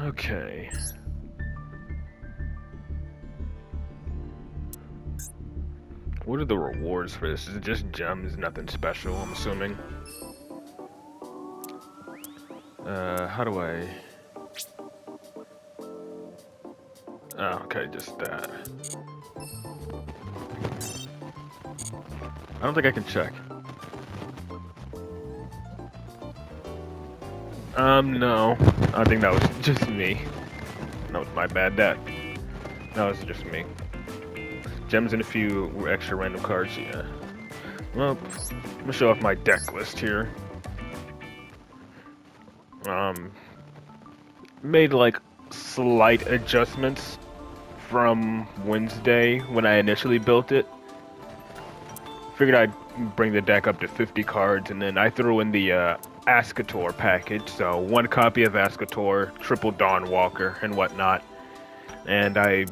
Okay. What are the rewards for this? Is it just gems? Nothing special, I'm assuming. How do I... Oh, okay, just that. I don't think I can check. No. I think that was just me. That was my bad. That was just me. Gems and a few extra random cards, yeah. Well, I'm gonna show off my deck list here. Made like slight adjustments from Wednesday when I initially built it. Figured I'd bring the deck up to 50 cards, and then I threw in the Ascator package, so 1 copy of Ascator, triple Dawnwalker, and whatnot. And I,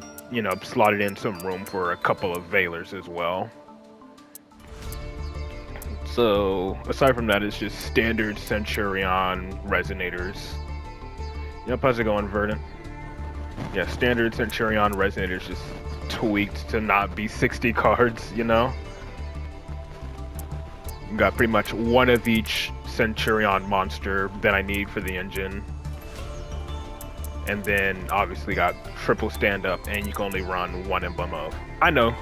slotted in some room for a couple of Veilers as well. So, aside from that, it's just standard Centurion Resonators. Yep, how's it going, Verdant? Yeah, standard Centurion Resonators just tweaked to not be 60 cards, Got pretty much 1 of each Centurion monster that I need for the engine. And then obviously got triple stand-up, and you can only run 1 emblem of. I know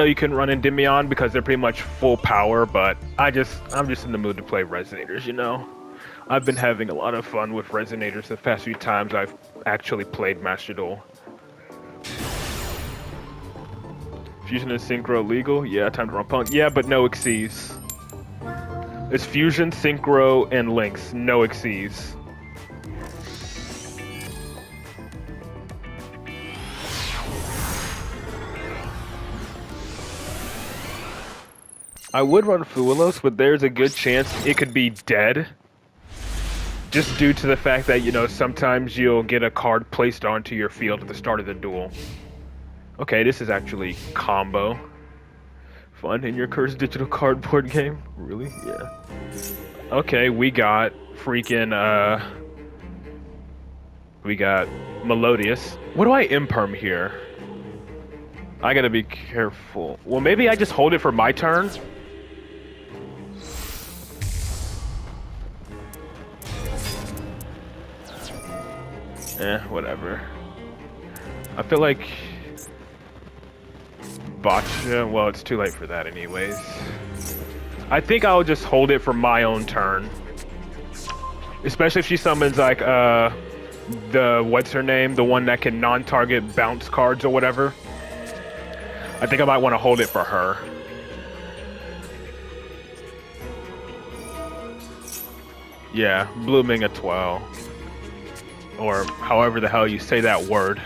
you can run Endymion because they're pretty much full power, but I'm just in the mood to play Resonators, I've been having a lot of fun with Resonators the past few times I've actually played Master Duel. Fusion and Synchro legal? Yeah, time to run Punk. Yeah, but no Xyz. It's Fusion, Synchro, and Lynx. No Xyz. I would run Fuelos, but there's a good chance it could be dead. Just due to the fact that, sometimes you'll get a card placed onto your field at the start of the duel. Okay, this is actually combo. Fun in your cursed digital cardboard game? Really? Yeah. Okay, we got freaking, we got Melodious. What do I imperm here? I gotta be careful. Well, maybe I just hold it for my turn? Whatever. I feel like... Botcha? Well, it's too late for that anyways. I think I'll just hold it for my own turn. Especially if she summons, like, what's her name? The one that can non-target bounce cards or whatever. I think I might want to hold it for her. Yeah, Blooming a 12. Or however the hell you say that word.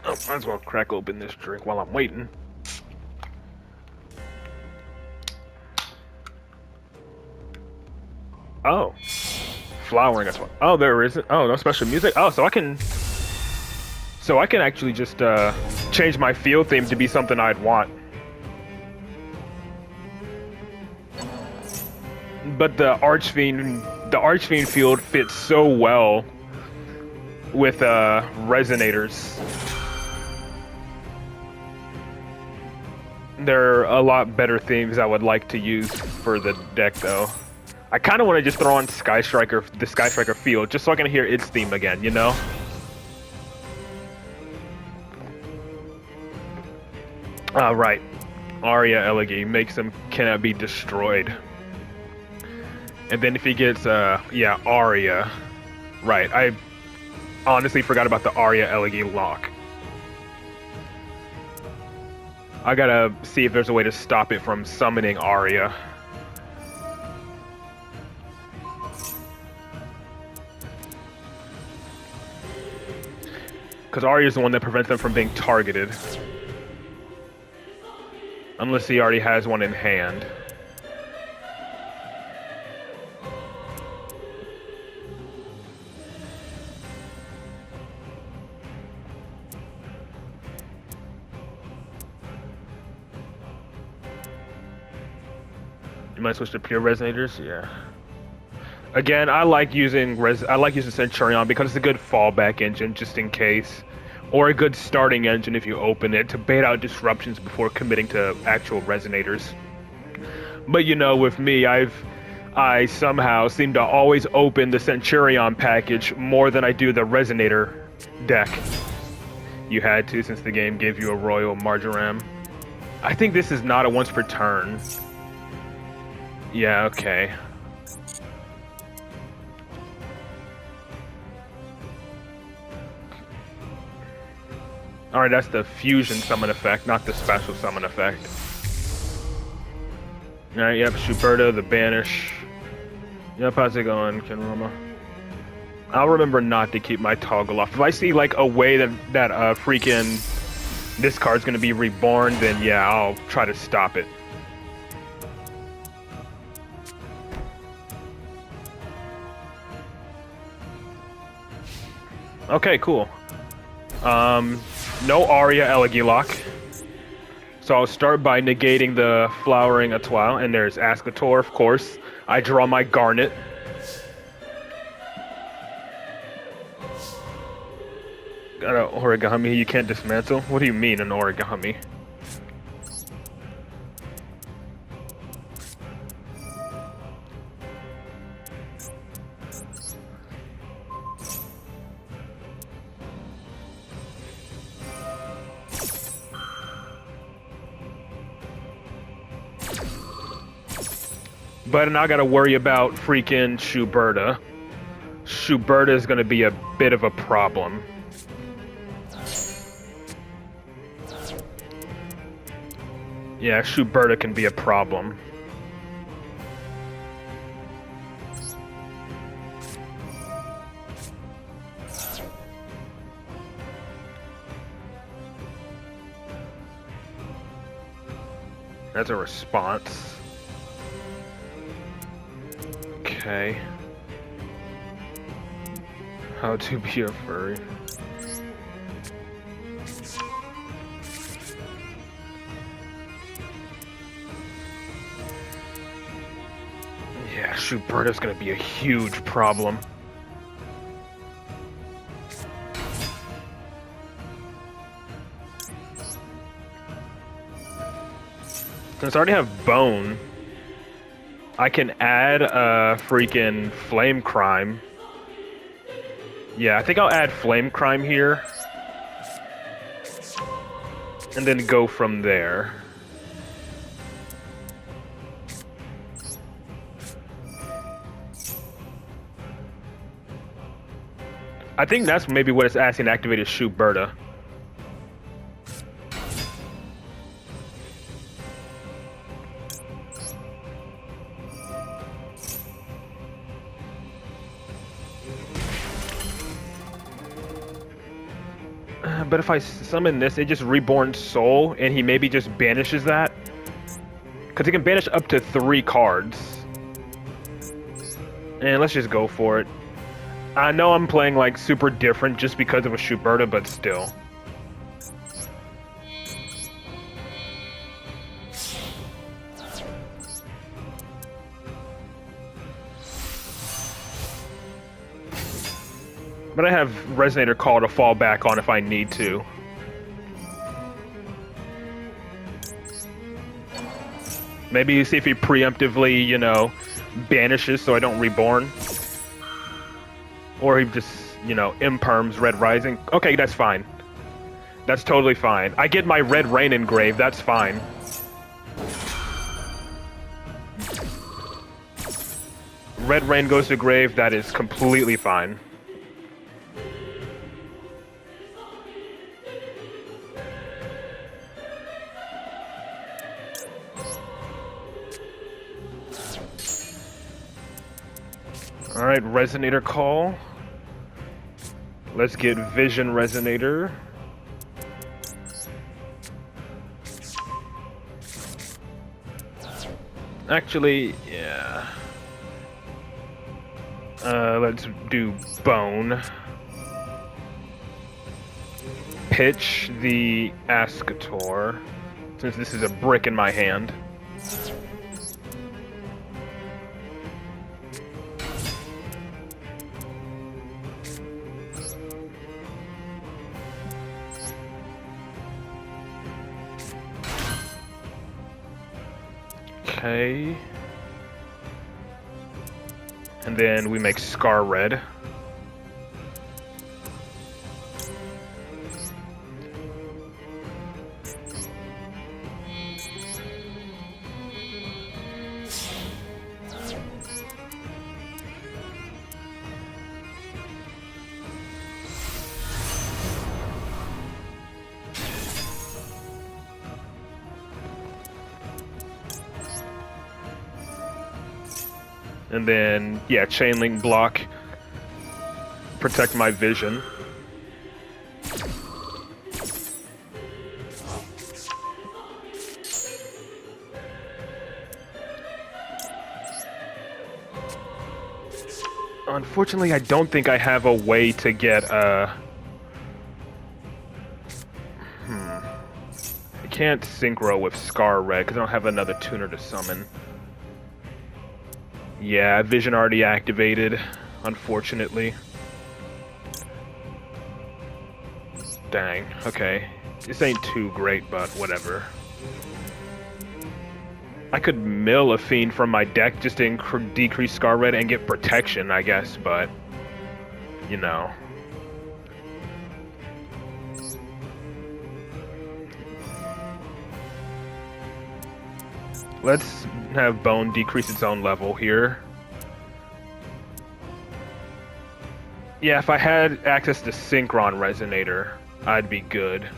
Oh, might as well crack open this drink while I'm waiting. Oh. Flowering as well. Oh, there isn't. Oh, no special music. Oh, so I can actually just change my field theme to be something I'd want. But the Archfiend field fits so well with Resonators. There are a lot better themes I would like to use for the deck, though. I kind of want to just throw on the Sky Striker field, just so I can hear its theme again, Right. Arya Elegy makes him cannot be destroyed. And then if he gets, Arya. Right, I honestly forgot about the Arya Elegy lock. I gotta see if there's a way to stop it from summoning Arya. Because Arya's the one that prevents them from being targeted. Unless he already has one in hand. You might switch to pure resonators? Yeah. Again, I like using Centurion because it's a good fallback engine just in case, or a good starting engine if you open it to bait out disruptions before committing to actual resonators. But you know, with me, I somehow seem to always open the Centurion package more than I do the Resonator deck. You had to, since the game gave you a Royal Marjoram. I think this is not a once per turn. Yeah, okay. Alright, that's the fusion summon effect, not the special summon effect. Alright, yep, Shuberta, the Banish. Yep, how's it going, Kenroma? I'll remember not to keep my toggle off. If I see, like, a way that freaking this card's gonna be reborn, then yeah, I'll try to stop it. Okay, cool. No Aria Elegilok. So I'll start by negating the Flowering Etoile, and there's Ascator, of course. I draw my Garnet. Got an Origami you can't dismantle? What do you mean, an Origami? But now I gotta worry about freaking Shuberta. Shuberta is gonna be a bit of a problem. Yeah, Shuberta can be a problem. That's a response. Okay. How to be a furry. Yeah, Shuberta's gonna be a huge problem. Since I already have Bone, I can add a freaking Flame Crime. Yeah, I think I'll add Flame Crime here. And then go from there. I think that's maybe what it's asking to activate is Shuberta. But if I summon this, it just Reborn Soul, and he maybe just banishes that. Because he can banish up to 3 cards. And let's just go for it. I know I'm playing like super different just because of a Shuberta, but still. But I have Resonator Call to fall back on if I need to. Maybe see if he preemptively, you know, banishes so I don't Reborn. Or he just, you know, imperms Red Rising. Okay, that's fine. That's totally fine. I get my Red Rain engraved, that's fine. Red Rain goes to grave, that is completely fine. Alright, Resonator Call. Let's get Vision Resonator. Actually, yeah. Let's do Bone. Pitch the Ascator, since this is a brick in my hand. Okay. And then we make Scar Red. And then, yeah, chain link block. Protect my vision. Unfortunately, I don't think I have a way to get, I can't synchro with Scar Red because I don't have another tuner to summon. Yeah, vision already activated, unfortunately. Dang, okay. This ain't too great, but whatever. I could mill a Fiend from my deck just to decrease Scar Red and get protection, I guess, but... You know. Let's have Bone decrease its own level here. Yeah, if I had access to Synchron Resonator, I'd be good.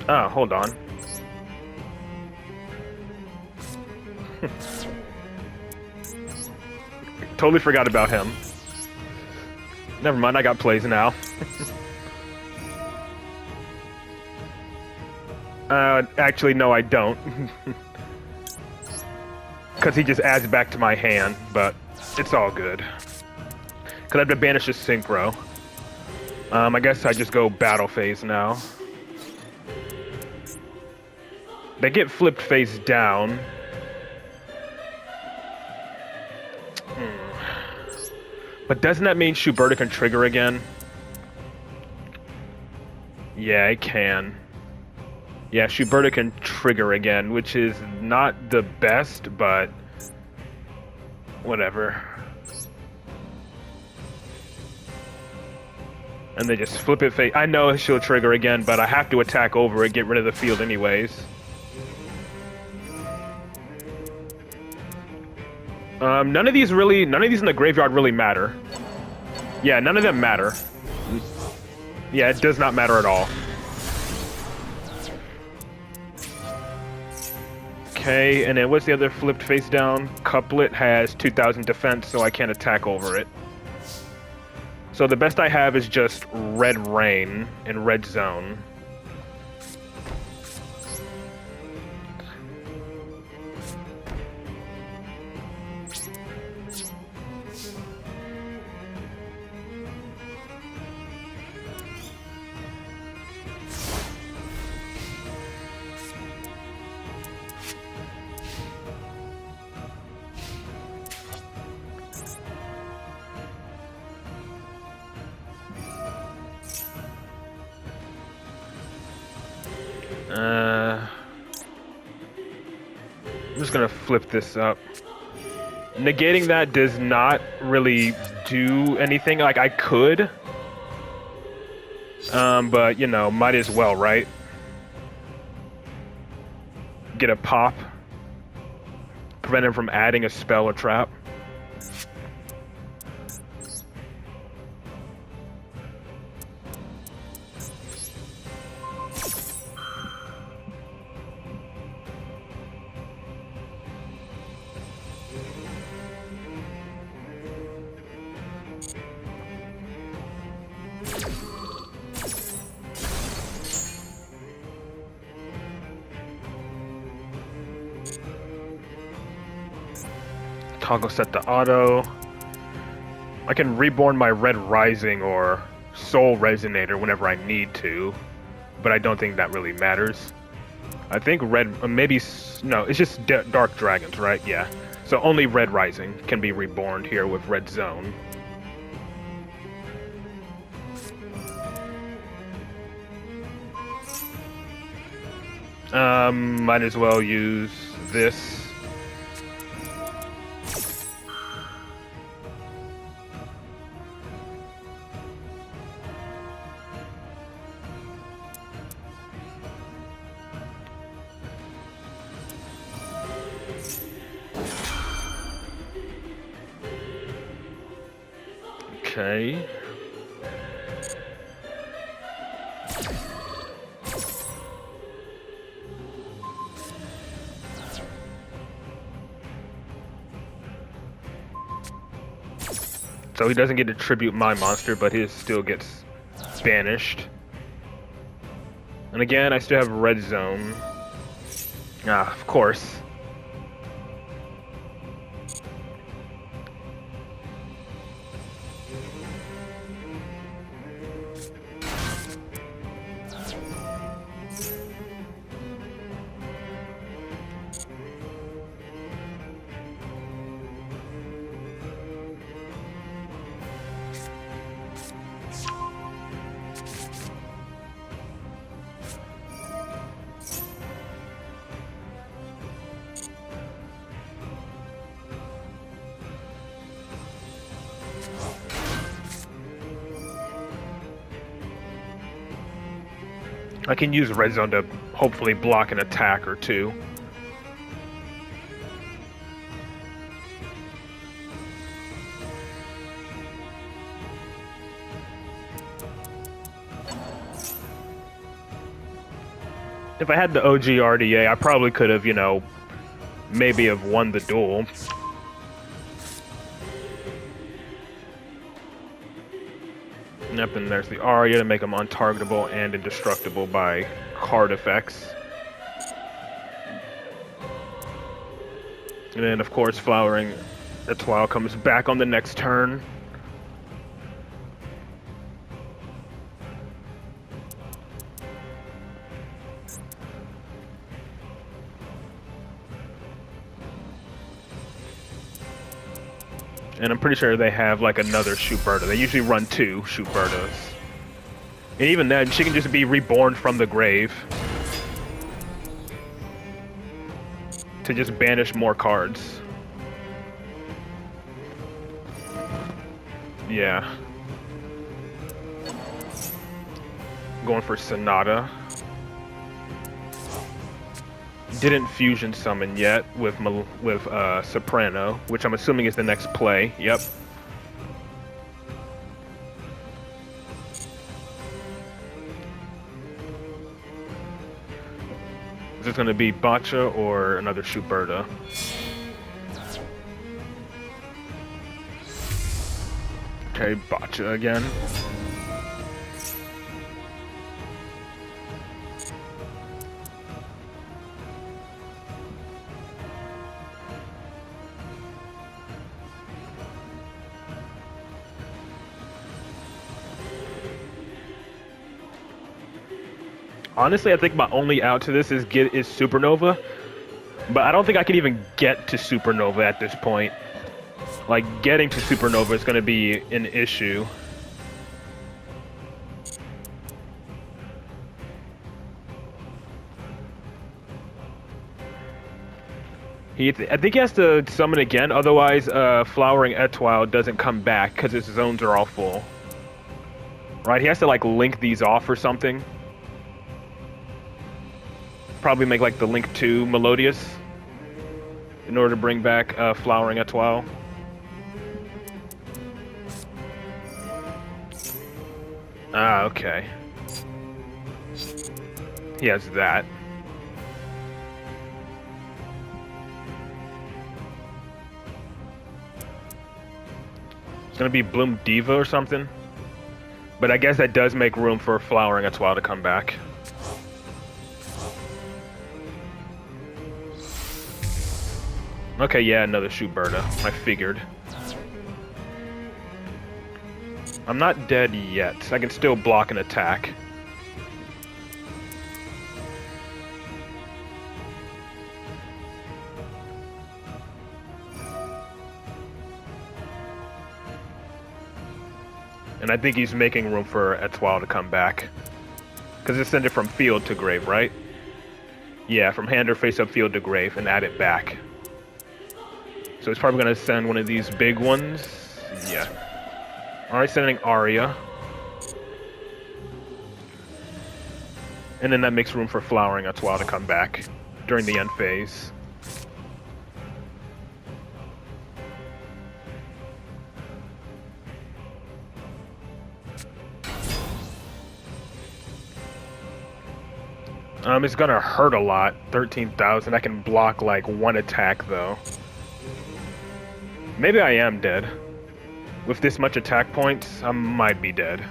Oh, hold on. Totally forgot about him. Never mind, I got plays now. Actually, no, I don't. Because he just adds back to my hand, but it's all good. Because I have to banish his Synchro. I guess I just go battle phase now. They get flipped face down. But doesn't that mean Shuberta can trigger again? Yeah, it can. Yeah, Shuberta can trigger again, which is not the best, but whatever. And they just flip it face. I know she'll trigger again, but I have to attack over it, get rid of the field anyways. None of these in the graveyard really matter. Yeah, none of them matter. Yeah, it does not matter at all. Okay, and then what's the other flipped face down? Couplet has 2000 defense, so I can't attack over it. So the best I have is just Red Rain and Red Zone. I'm just gonna flip this up. Negating that does not really do anything. Like, I could. But, you know, might as well, right? Get a pop. Prevent him from adding a spell or trap. Toggle set to auto. I can reborn my Red Rising or Soul Resonator whenever I need to, but I don't think that really matters. I think no, it's just Dark Dragons, right? Yeah. So only Red Rising can be reborn here with Red Zone. Might as well use this. Okay. So he doesn't get to tribute my monster, but his still gets banished. And again, I still have red zone. Ah, of course. I can use red zone to hopefully block an attack or two. If I had the OG RDA, I probably could have, you know, maybe have won the duel. Yep, and there's the Arya to make them untargetable and indestructible by card effects. And then, of course, Flowering Etoile comes back on the next turn. And I'm pretty sure they have like another Shuberta. They usually run 2 Shubertas. And even then, she can just be reborn from the grave to just banish more cards. Yeah. Going for Sonata. Didn't fusion summon yet with Soprano, which I'm assuming is the next play. Yep. Is this going to be Botcha or another Shuberta? Okay, Botcha again. Honestly, I think my only out to this is Supernova, but I don't think I can even get to Supernova at this point. Like, getting to Supernova is going to be an issue. I think he has to summon again, otherwise Flowering Etoile doesn't come back because his zones are all full. Right, he has to like link these off or something. Probably make like the Link 2 Melodious in order to bring back Flowering Etoile. Ah, okay. He has that. It's gonna be Bloom Diva or something. But I guess that does make room for Flowering Etoile to come back. Okay, yeah, another Shuberta. I figured. I'm not dead yet. I can still block an attack. And I think he's making room for Etoile to come back. Because it's sent it from field to grave, right? Yeah, from hand or face up field to grave and add it back. So it's probably going to send one of these big ones. Yeah. Alright, sending Aria. And then that makes room for Flowering Etoile to come back during the end phase. It's gonna hurt a lot. 13,000. I can block like one attack though. Maybe I am dead. With this much attack points, I might be dead.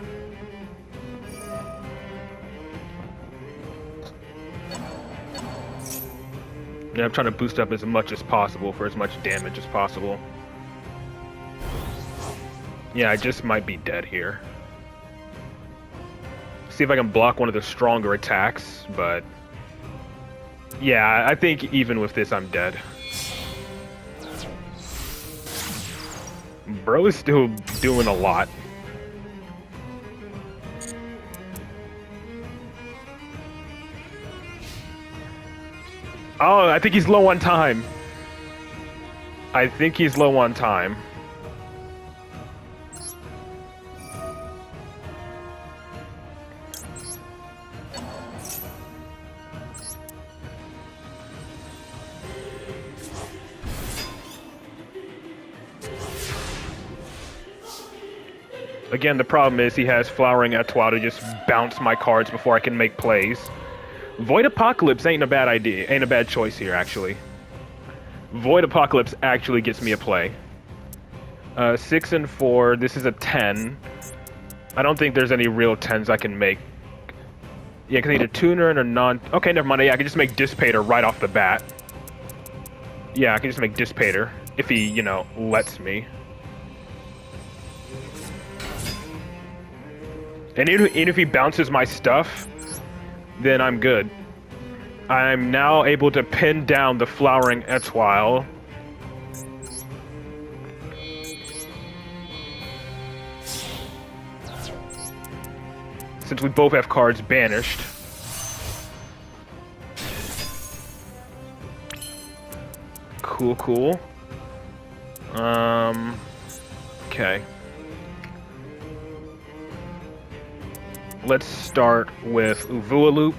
Yeah, I'm trying to boost up as much as possible for as much damage as possible. Yeah, I just might be dead here. See if I can block one of the stronger attacks, but... yeah, I think even with this, I'm dead. Bro is still doing a lot. Oh, I think he's low on time. I think he's low on time. Again, the problem is he has Flowering Etoile to just bounce my cards before I can make plays. Void Apocalypse ain't a bad idea, ain't a bad choice here, actually. Void Apocalypse actually gets me a play. 6 and 4, this is a 10. I don't think there's any real 10s I can make. Yeah, because I need a tuner and a non... okay, never mind, yeah, I can just make Dissipator right off the bat. Yeah, I can just make Dissipator, if he, you know, lets me. And even if he bounces my stuff, then I'm good. I'm now able to pin down the Flowering Etoile. Since we both have cards banished. Cool, cool. Okay. Let's start with Uvualoop.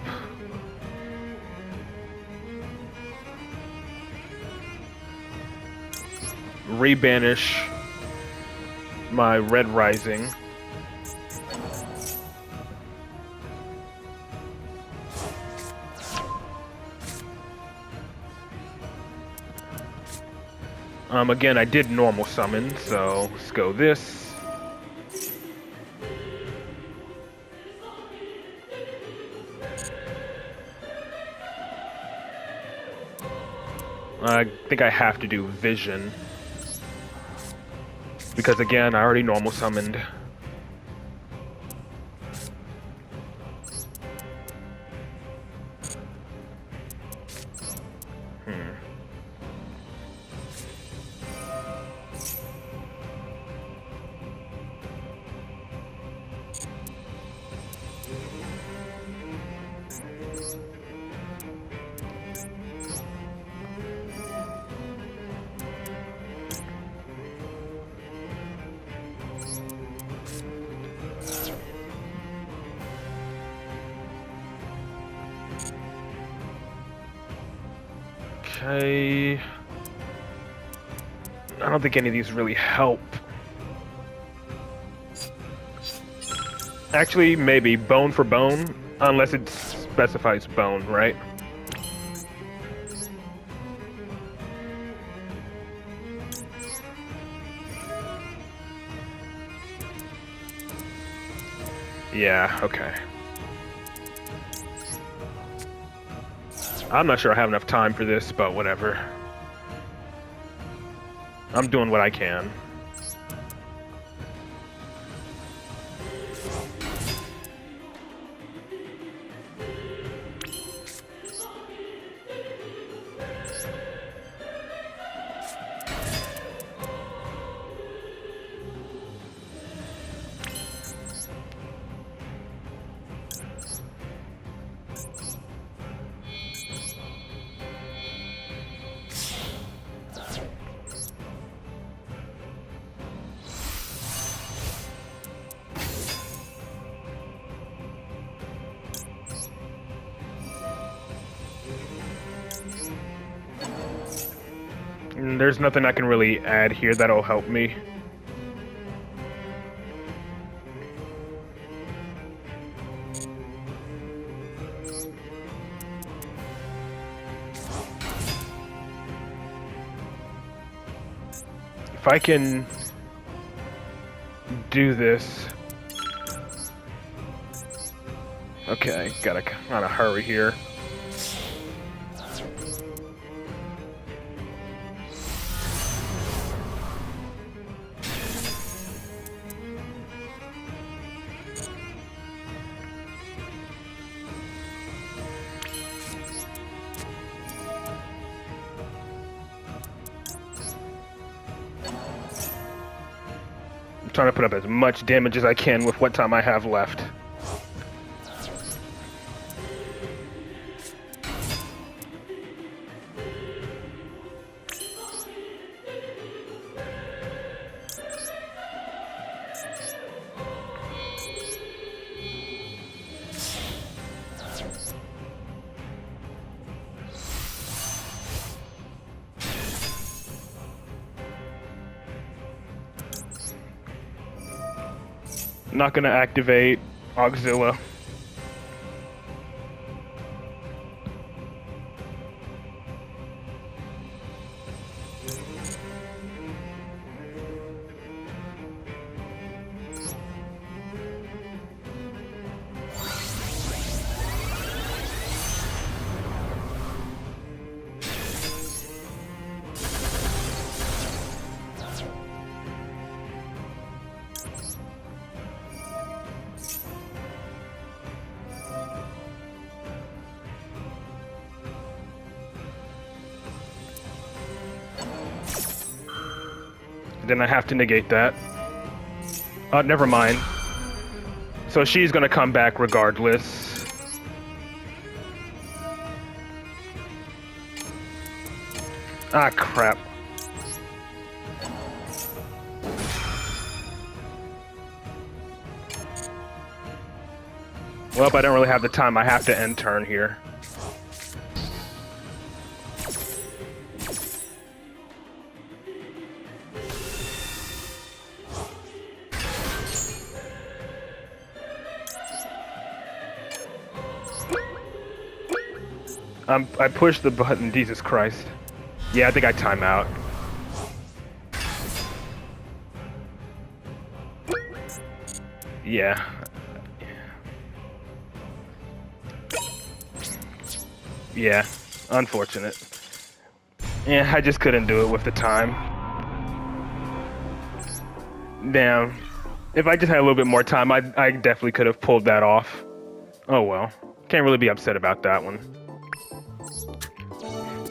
Rebanish my Red Rising. Again, I did normal summon, so let's go this. I think I have to do Vision. Because again, I already normal summoned. Okay. I don't think any of these really help. Actually, maybe bone for bone, unless it specifies bone, right? Yeah, okay. I'm not sure I have enough time for this, but whatever. I'm doing what I can. There's nothing I can really add here that'll help me. If I can do this... Okay, gotta kind of hurry here. I'm trying to put up as much damage as I can with what time I have left. Not gonna activate Auxilla. Then I have to negate that. Never mind. So she's gonna come back regardless. Ah, crap. Well, I don't really have the time. I have to end turn here. I pushed the button, Jesus Christ. Yeah, I think I time out. Yeah. Yeah, unfortunate. Yeah, I just couldn't do it with the time. Damn. If I just had a little bit more time, I definitely could have pulled that off. Oh well. Can't really be upset about that one.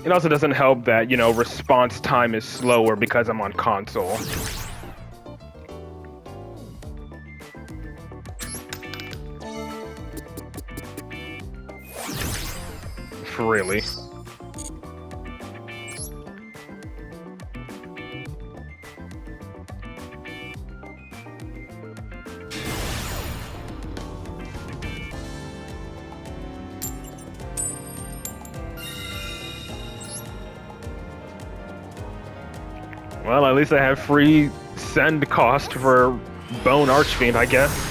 It also doesn't help that, you know, response time is slower because I'm on console. Really? Well, at least I have free send cost for Bone Archfiend, I guess.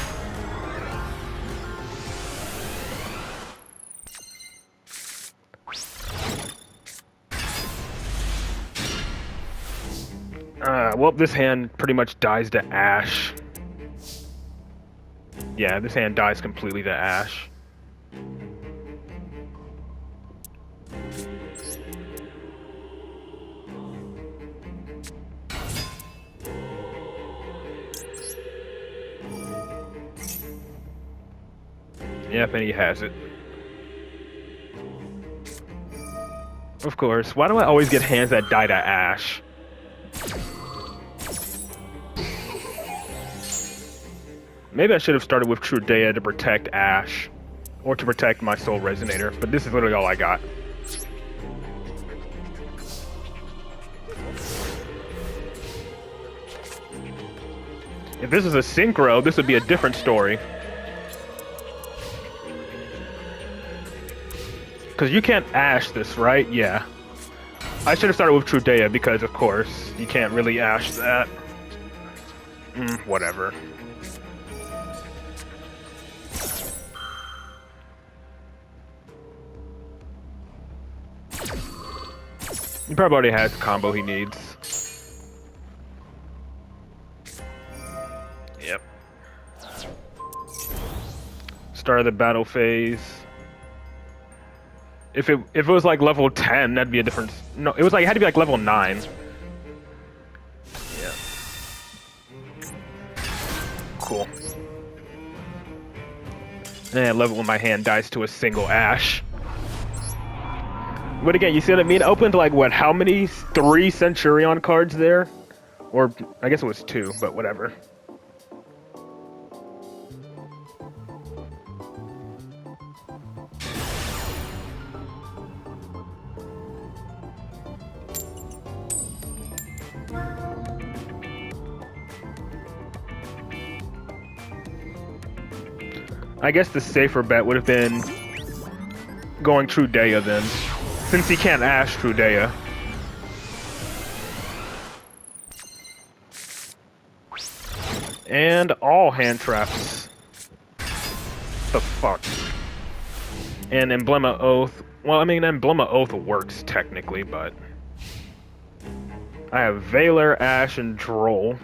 Well, this hand pretty much dies to Ash. Yeah, this hand dies completely to Ash. Yep, and he has it. Of course. Why do I always get hands that die to Ash? Maybe I should have started with Trudea to protect Ash. Or to protect my Soul Resonator, but this is literally all I got. If this is a Synchro, this would be a different story. Because you can't Ash this, right? Yeah. I should have started with Trudea because, of course, you can't really Ash that. Whatever. He probably already has the combo he needs. Yep. Start of the battle phase. If it was like level 10, that'd be a different. No, it had to be like level 9. Yeah. Cool. And level when my hand dies to a single Ash. But again, you see what I mean? I opened like what? How many? 3 Centurion cards there, or I guess it was 2, but whatever. I guess the safer bet would have been going Trudea then, since he can't Ash Trudea. And all hand traps. The fuck? And Emblema Oath. Well, I mean, Emblema Oath works technically, but I have Valor, Ash, and Droll,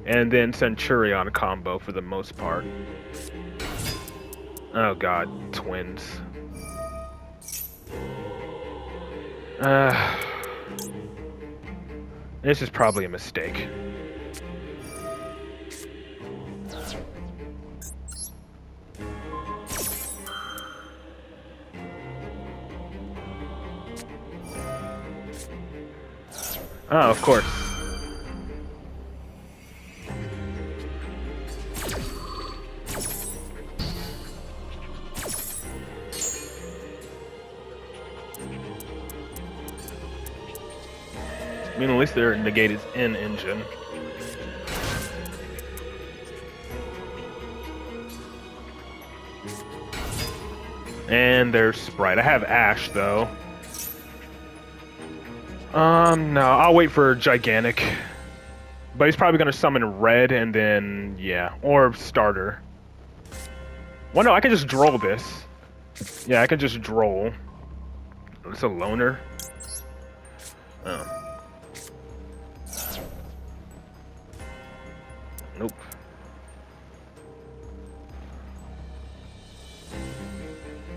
and then Centurion combo for the most part. Oh god, twins. This is probably a mistake. Oh, of course. I mean, at least they're negated in engine. And there's Sprite. I have Ash, though. No, I'll wait for Gigantic. But he's probably gonna summon Red and then, yeah, or Starter. Well, no, I can just Droll this. Yeah, I can just Droll. It's a loner. Oh. Nope.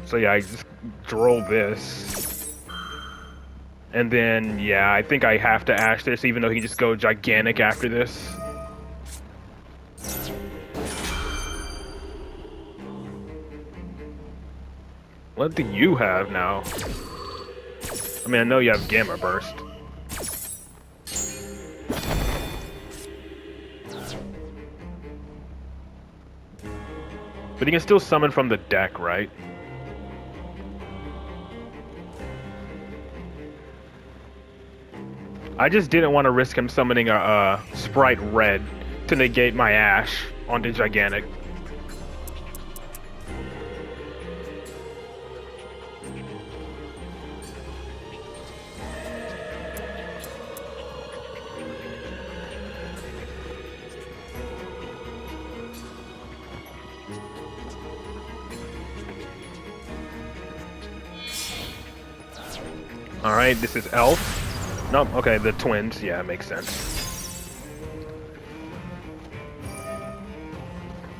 So yeah, I just Droll this. And then, yeah, I think I have to Ash this, even though he can just go Gigantic after this. What do you have now? I mean, I know you have Gamma Burst. But he can still summon from the deck, right? I just didn't want to risk him summoning a Sprite Red to negate my Ash onto Gigantic. Alright, this is Elf. Nope, okay, the twins. Yeah, it makes sense.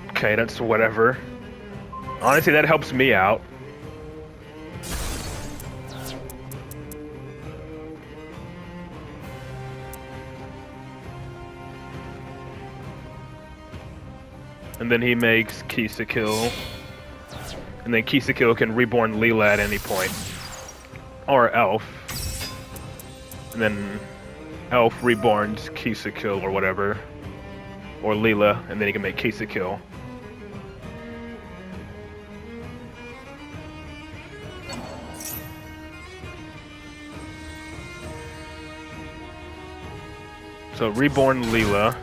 Okay, that's whatever. Honestly, that helps me out. And then he makes Kill. And then Kill can reborn Leela at any point. Or Elf. And then Elf reborns Kill or whatever. Or Leela, and then he can make Kill. So reborn Leela.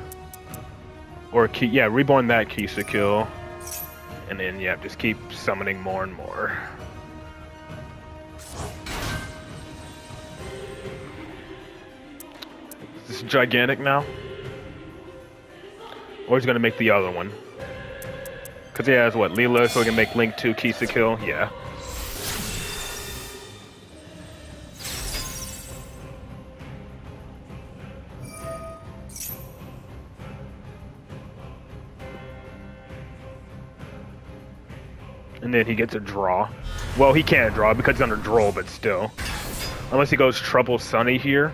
Or reborn that Kill. And then yeah, just keep summoning more and more. this gigantic now? Or he's gonna make the other one. Cause he has what, Leela, so he can make Link 2 keys to kill? Yeah. And then he gets a draw. Well, he can't draw because he's under Droll, but still. Unless he goes Trouble Sunny here.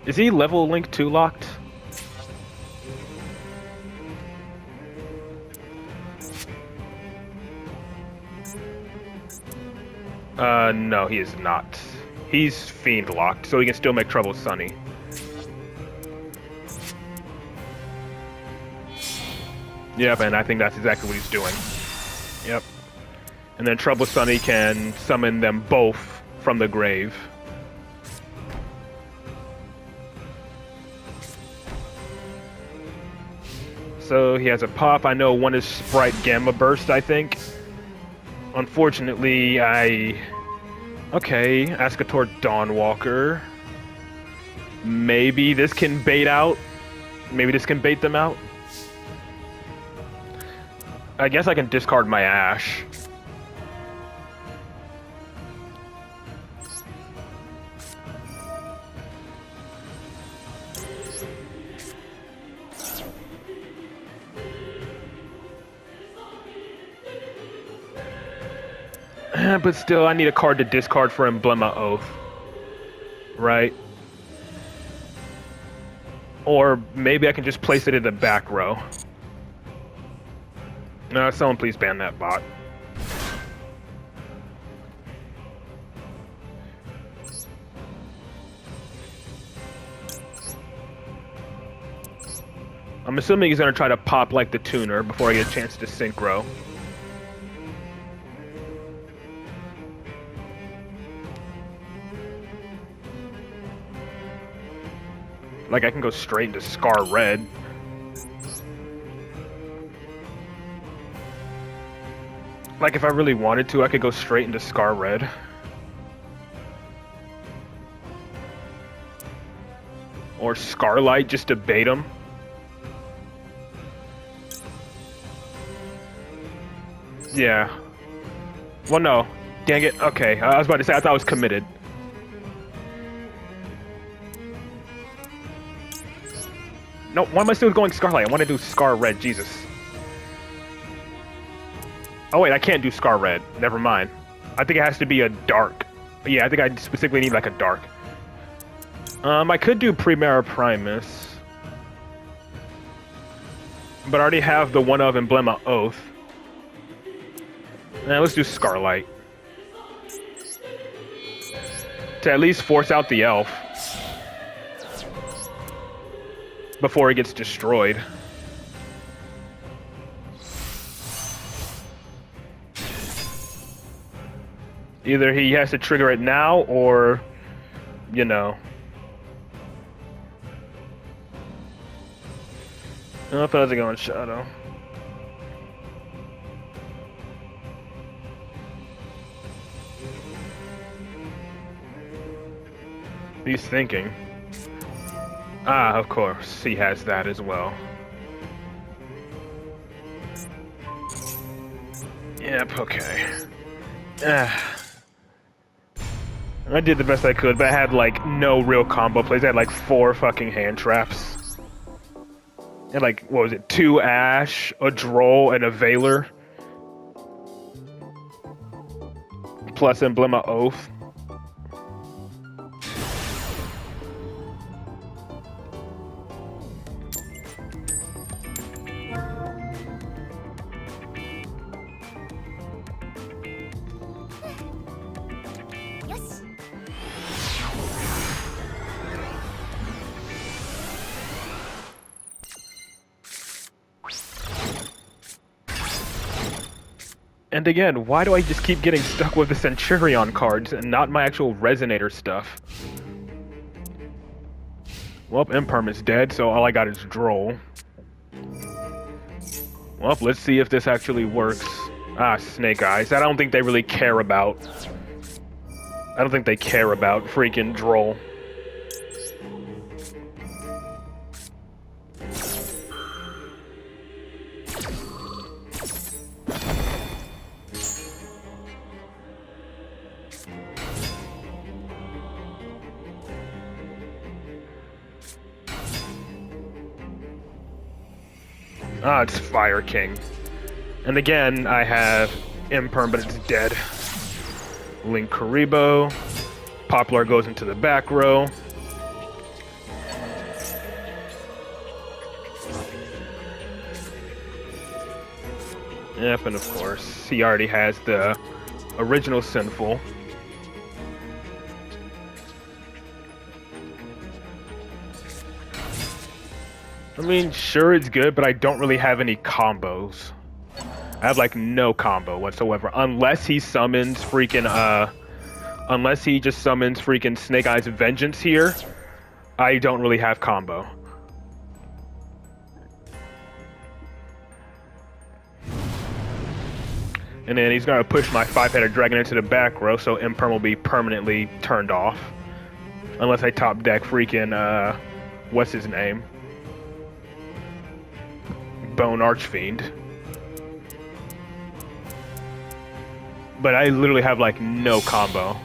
Is he level Link 2 locked? No, he is not. He's Fiend locked, so he can still make Trouble Sunny. Yep, and I think that's exactly what he's doing. Yep. And then Trouble Sunny can summon them both from the grave. So he has a pop. I know one is Sprite Gamma Burst, I think. Unfortunately, Okay, Ascator Dawnwalker. Maybe this can bait out. Maybe this can bait them out. I guess I can discard my Ash. But still, I need a card to discard for Emblema Oath. Right? Or maybe I can just place it in the back row. No, someone please ban that bot. I'm assuming he's gonna try to pop like the tuner before I get a chance to synchro. Like, I can go straight into Scar Red. Like, if I really wanted to, I could go straight into Scar Red. Or Scarlight, just to bait him. Yeah. Well, no. Dang it. Okay, I was about to say, I thought I was committed. No, why am I still going Scarlight? I want to do Scar Red, Jesus. Oh wait, I can't do Scar Red. Never mind. I think it has to be a dark. Yeah, I think I specifically need like a dark. I could do Primera Primus. But I already have the one of Emblema Oath. Now let's do Scarlight. To at least force out the elf. Before he gets destroyed. Either he has to trigger it now, or, you know. Oh, if I was going Shadow. He's thinking. Ah, of course, he has that as well. Yep, okay. I did the best I could, but I had, like, no real combo plays. I had, like, 4 fucking hand traps. And, like, what was it? 2 Ash, a Droll, and a Veiler. Plus Emblema Oath. And again, why do I just keep getting stuck with the Centurion cards and not my actual Resonator stuff? Well, Imperman's dead, so all I got is Droll. Well, let's see if this actually works. Ah, Snake Eyes. I don't think they really care about... I don't think they care about freaking Droll. Ah, it's Fire King. And again, I have Imperm, but it's dead. Link Karibo. Poplar goes into the back row. Yep, and of course, he already has the original Sinful. I mean, sure, it's good, but I don't really have any combos. I have, like, no combo whatsoever. Unless he summons freaking, unless he just summons freaking Snake Eyes Vengeance here, I don't really have combo. And then he's gonna push my 5-headed dragon into the back row, so Imperm will be permanently turned off. Unless I top deck freaking, what's his name? Bone Archfiend. But I literally have, like, no combo.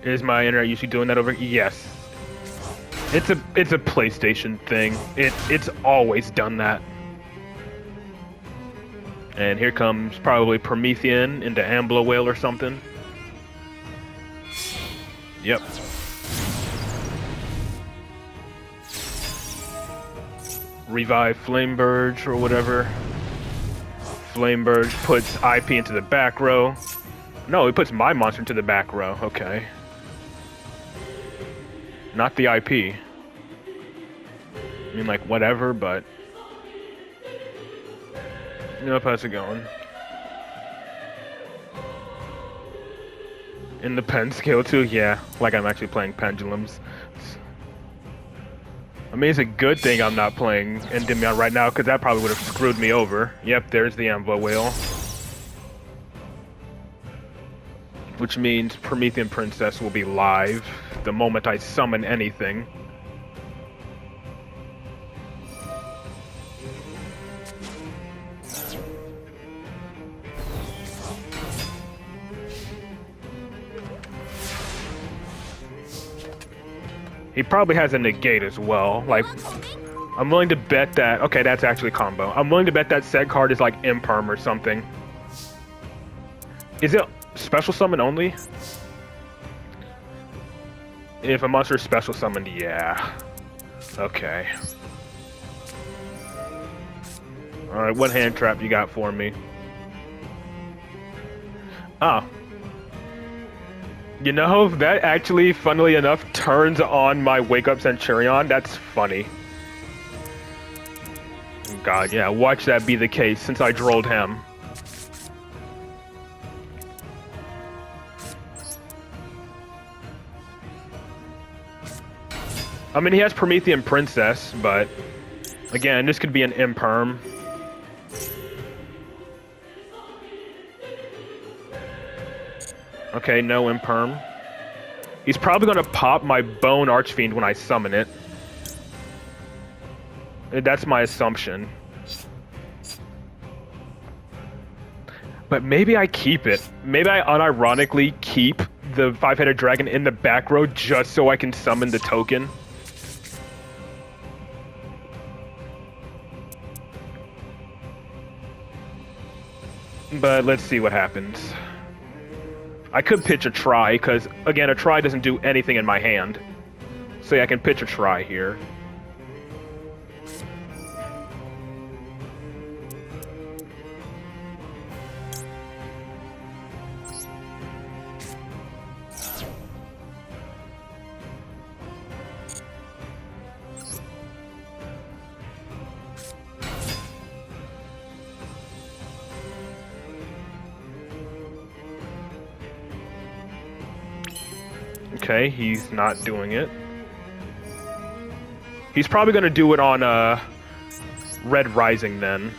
Is my internet usually doing that over? Yes. It's a PlayStation thing. It's always done that. And here comes probably Promethean into Ambler Whale or something. Yep. Revive Flameburge or whatever. Flameburge puts IP into the back row. No, he puts my monster into the back row. Okay. Not the IP. I mean, like, whatever, but... Yep, how's it going? In the pen scale too? Yeah, like I'm actually playing Pendulums. I mean, it's a good thing I'm not playing Endymion right now, because that probably would have screwed me over. Yep, there's the Ambler Whale. Which means Promethean Princess will be live the moment I summon anything. He probably has a negate as well. Like, I'm willing to bet that... Okay, that's actually combo. I'm willing to bet that set card is like Imperm or something. Is it special summon only? If a monster is special summoned, yeah. Okay. Alright, what hand trap you got for me? Oh. You know, that actually, funnily enough, turns on my Wake Up Centurion. That's funny. God, yeah, watch that be the case since I drolled him. I mean, he has Promethean Princess, but again, this could be an Imperm. Okay, no Imperm. He's probably gonna pop my Bone Archfiend when I summon it. That's my assumption. But maybe I keep it. Maybe I unironically keep the 5-headed dragon in the back row just so I can summon the token. But let's see what happens. I could pitch a try, because, again, a try doesn't do anything in my hand. So yeah, I can pitch a try here. Okay, he's not doing it. He's probably going to do it on Red Rising then.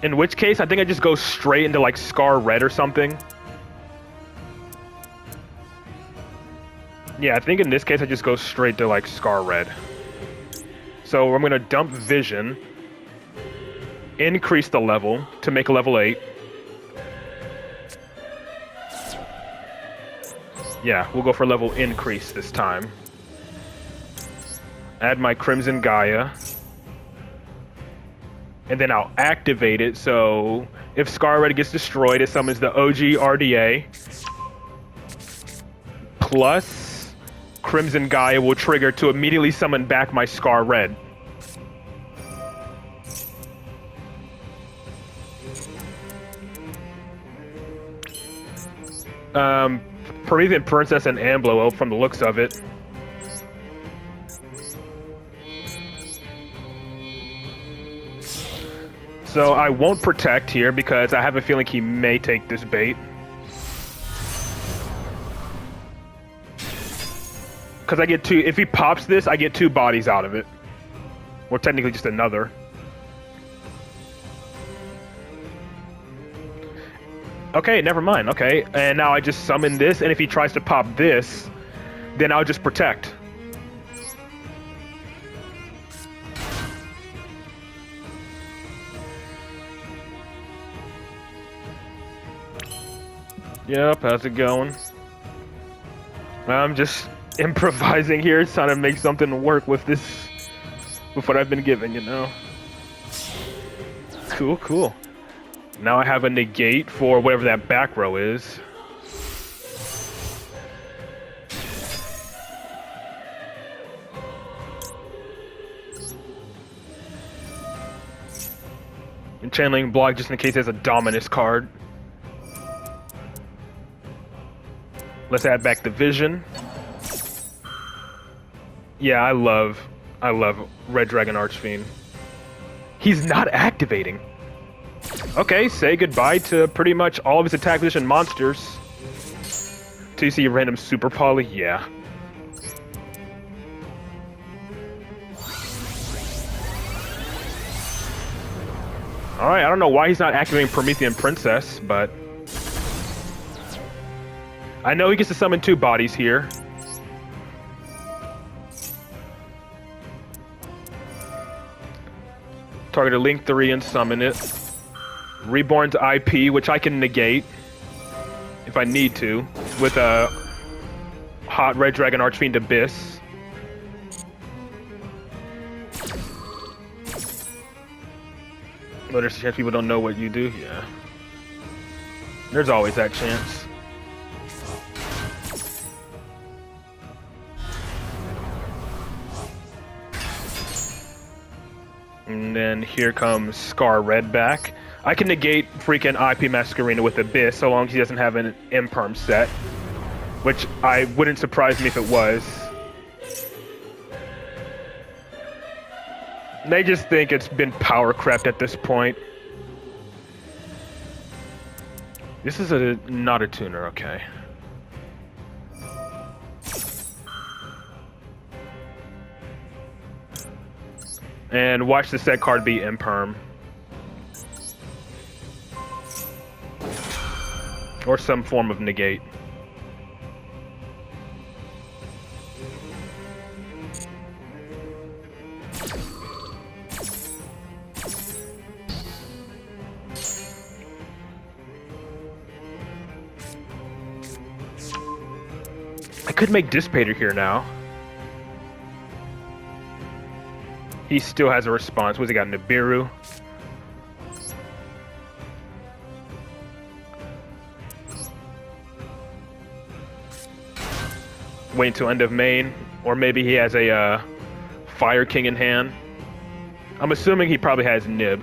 In which case, I think I just go straight into like Scar Red or something. Yeah, I think in this case I just go straight to like Scar Red. So I'm going to dump Vision. increase the level to make a level 8. Yeah, we'll go for level increase this time. Add my Crimson Gaia. And then I'll activate it, so if Scar Red gets destroyed, it summons the OG RDA. Plus, Crimson Gaia will trigger to immediately summon back my Scar Red. Promethean Princess and Amblo from the looks of it. So I won't protect here because I have a feeling he may take this bait. Because I get two, if he pops this, I get 2 bodies out of it. Or technically just another. Okay, never mind, okay. And now I just summon this, and if he tries to pop this, then I'll just protect. Yep, how's it going? I'm just improvising here, trying to make something work with this, with what I've been given, you know? Cool, cool. Now I have a negate for whatever that back row is. And channeling block just in case there's a Dominus card. Let's add back the vision. Yeah, I love Red Dragon Archfiend. He's not activating. Okay, say goodbye to pretty much all of his attack position monsters. Till you see a random super poly, yeah. Alright, I don't know why he's not activating Promethean Princess, but I know he gets to summon 2 bodies here. Target a Link 3 and summon it. Reborn's IP, which I can negate if I need to, with a hot Red Dragon Archfiend Abyss. But there's a chance people don't know what you do, yeah. There's always that chance. And then here comes Scar Red back. I can negate freaking IP Masquerena with Abyss so long as he doesn't have an Imperm set. Which I wouldn't surprise me if it was. They just think it's been power crept at this point. This is not a tuner, okay. And watch the set card be Imperm. Or some form of negate. I could make Dissipator here now. He still has a response. What's he got? Nibiru. Wait until end of main. Or maybe he has a Fire King in hand. I'm assuming he probably has Nib.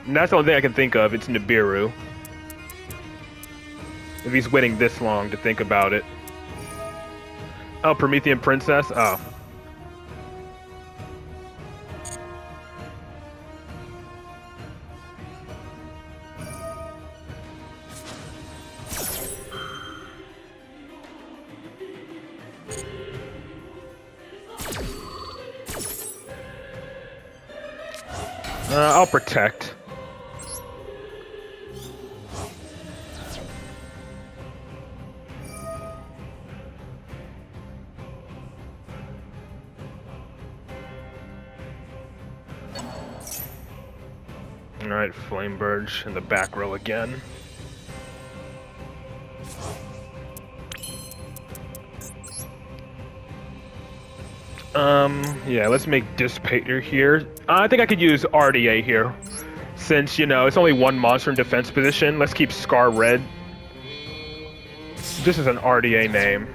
And that's the only thing I can think of. It's Nibiru. If he's waiting this long to think about it. Oh, Promethean Princess? Oh. I'll protect. Alright, Flamebird in the back row again. Yeah, let's make Dissipator here. I think I could use RDA here. Since, you know, it's only one monster in defense position, let's keep Scar Red. This is an RDA name.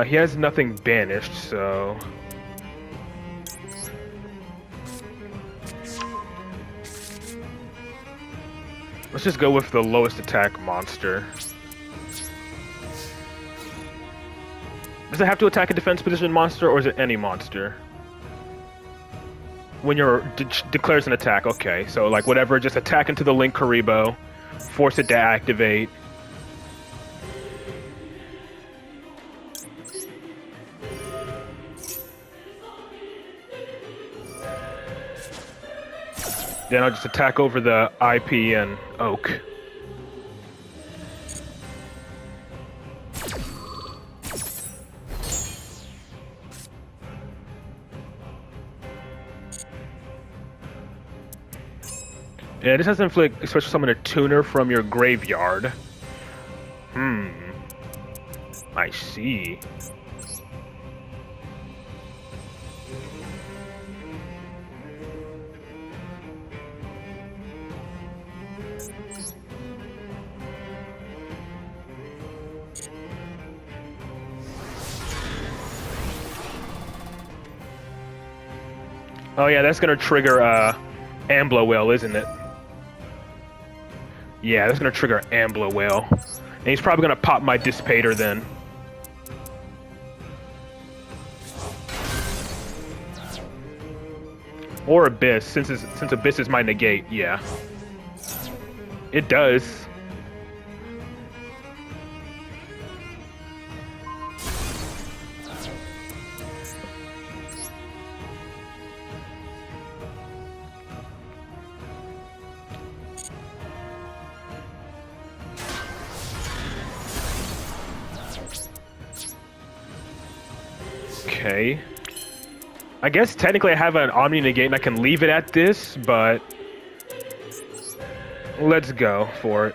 He has nothing banished, so... Let's just go with the lowest attack monster. Does it have to attack a defense position monster, or is it any monster? When you're declares an attack, okay. So like whatever, just attack into the Link Karibo, force it to activate. Then I'll just attack over the IP and Oak. Yeah, this has inflict special summon a tuner from your graveyard. I see. Oh yeah, that's gonna trigger Ambler Whale, isn't it? Yeah, that's gonna trigger Ambler Whale. And he's probably gonna pop my Dissipator then. Or Abyss, since Abyss is my negate, yeah. It does. Okay. I guess technically I have an Omni Negate and I can leave it at this, but let's go for it.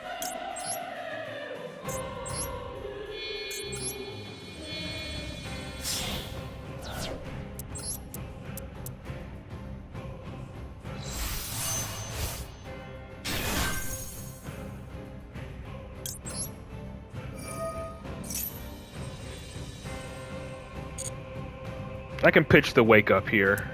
I can pitch the Wake Up here.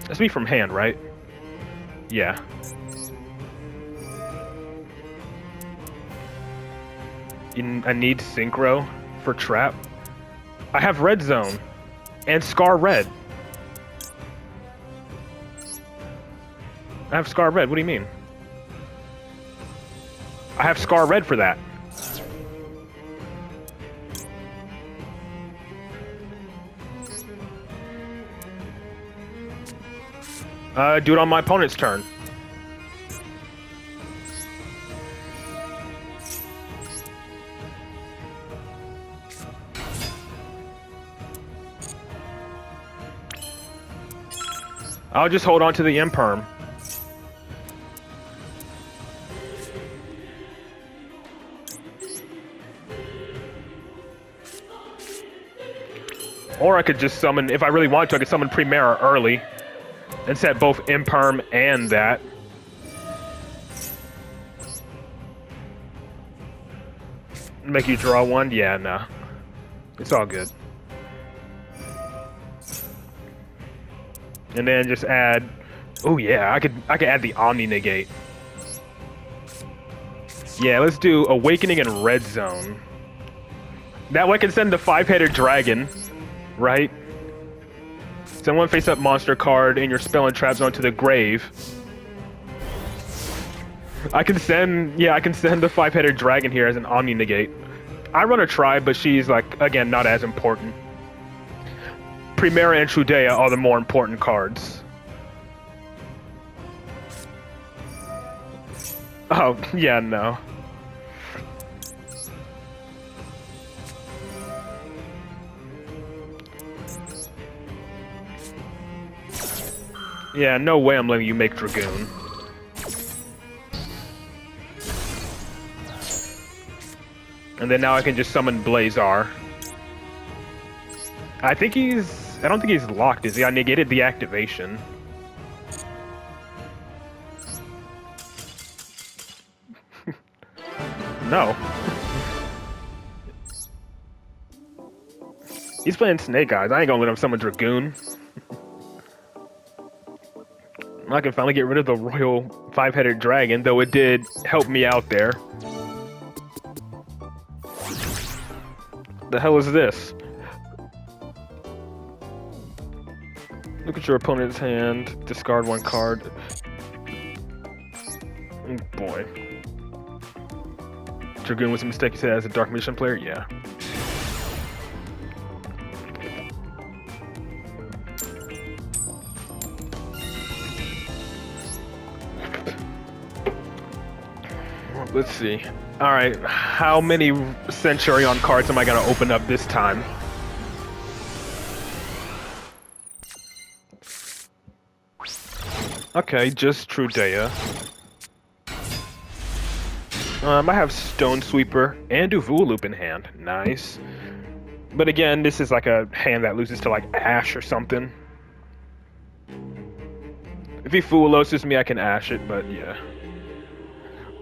That's me from hand, right? Yeah. I need Synchro for Trap. I have Red Zone and Scar Red. I have Scar Red, what do you mean? I have Scar Red for that. Do it on my opponent's turn. I'll just hold on to the Imperm. Or I could just summon, if I really want to, I could summon Primera early and set both Imperm and that. Make you draw one? Yeah, nah. It's all good. And then just add, oh yeah, I could add the Omni Negate. Yeah, let's do Awakening and Red Zone. That way I can send the 5-headed dragon, right? Send one face-up monster card in your spell and trap zone to the grave. I can send the 5-headed dragon here as an Omni negate. I run a tribe, but she's like, again, not as important. Primera and Trudea are the more important cards. Oh, yeah, no. Yeah, no way I'm letting you make Dragoon. And then now I can just summon Blazar. I don't think he's locked, is he? I negated the activation. No. He's playing Snake Eyes. I ain't gonna let him summon Dragoon. I can finally get rid of the Royal 5-headed dragon, though it did help me out there. The hell is this? Look at your opponent's hand, discard one card. Oh boy. Dragoon was a mistake, you said, as a Dark Magician player? Yeah. Let's see. Alright, how many Centurion cards am I gonna open up this time? Okay, just Trudea. I have Stone Sweeper and Duel Loop in hand. Nice. But again, this is like a hand that loses to like Ash or something. If he Fuuloses me, I can Ash it, but yeah.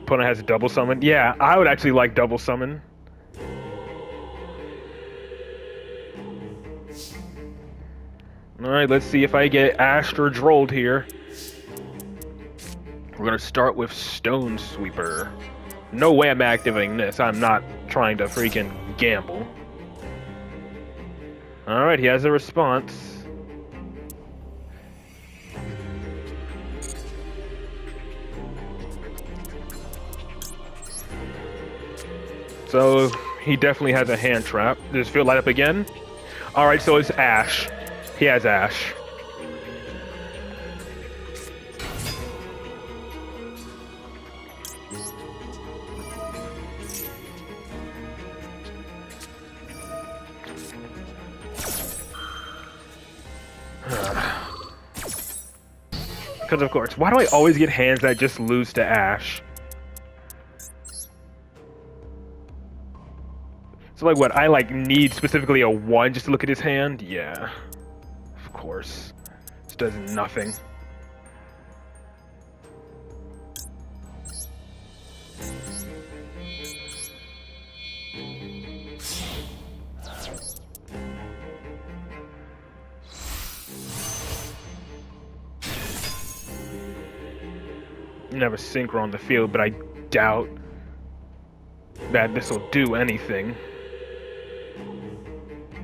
Opponent has a double summon. Yeah, I would actually like double summon. Alright, let's see if I get Ashed or Drolled here. We're gonna start with Stone Sweeper. No way I'm activating this. I'm not trying to freaking gamble. Alright, he has a response. So, he definitely has a hand trap. Does Field light up again? Alright, so it's Ash. He has Ash. Because of course, why do I always get hands that just lose to Ash? So like what, I like need specifically a 1 just to look at his hand? Yeah. Of course. This does nothing. You have a Synchro on the field, but I doubt that this will do anything.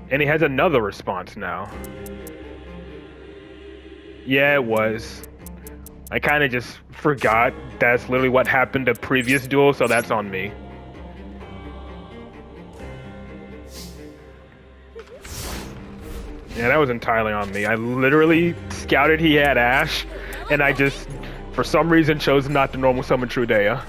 And he has another response now. Yeah, it was. I kind of just forgot that's literally what happened to previous duel, so that's on me. Yeah, that was entirely on me. I literally scouted he had Ash, and I just, for some reason, chose not to normal summon Trudea.